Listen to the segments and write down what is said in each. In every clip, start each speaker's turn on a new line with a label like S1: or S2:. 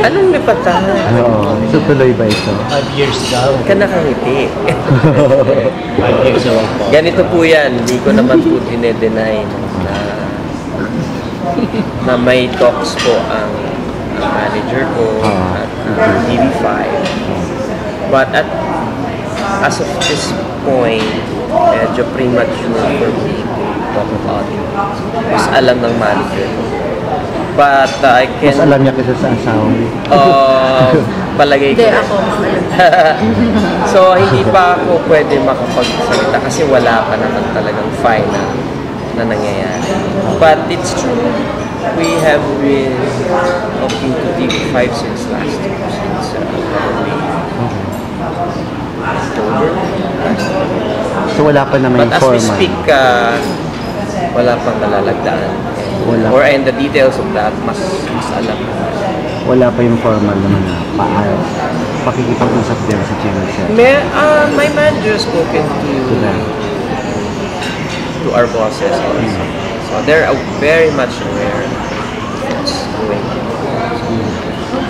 S1: Anong lipatan?
S2: Oo. So tuloy ba ito?
S3: 5 years daw.
S1: Ka nakangiti.
S3: 5 years daw po.
S1: Ganito po yan, hindi ko naman po dinedenay na may talks po ang manager ko at TV5. But as of this point, medyo premature for me to talk about it. Mas alam ng manager ko. But I can...
S2: Mas alam niya kasi sa asawa niya.
S1: Palagay ko.
S4: Hindi, ako.
S1: So, hindi pa ako pwede makapagsalita kasi wala pa naman talagang final na nangyayari. But it's true, we have been talking to TV5 since last year, since October.
S2: So wala pa naman
S1: But as we speak, wala pang nalalagdaan. Or in the details of that, mas alam ko.
S2: Wala pa yung formal naman na pakikipag-usap din sa channel set.
S1: My manager spoken to our bosses also. So they're very much aware of what's going on.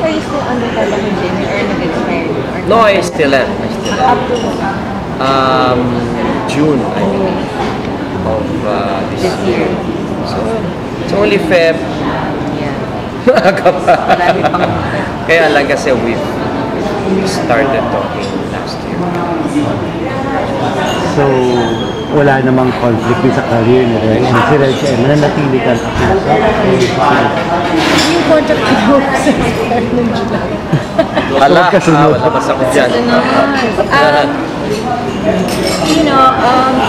S4: Are you still under Tatahan Jimmy or nag-expired?
S1: No, I still am.
S4: Up to
S1: June, I think, of this year. So it's only Feb.
S4: Yeah.
S1: Maaga pa.
S4: Marami pang...
S1: Kaya lang kasi we started talking last year.
S2: So, wala namang conflict din sa career ni Reg. Si Reg, mananatili ka sa
S4: Yung contract ko sa start ng July.
S1: Wala mas ako dyan.
S4: You know,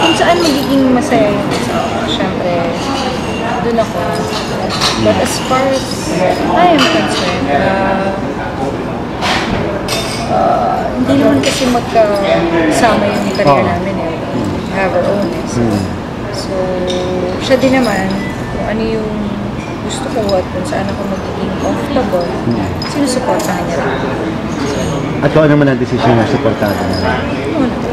S4: kung saan magiging masaya yun. So, syempre, dun ako. But as far as I am concerned, hindi naman kasi magkasama yung career namin eh. We have our own eh. So, siya din naman, kung ano yung gusto ko at kung saan ako magiging comfortable, sinusuportahan niya rin.
S2: At kung ano naman ang desisyon na supportado na?
S4: Ano?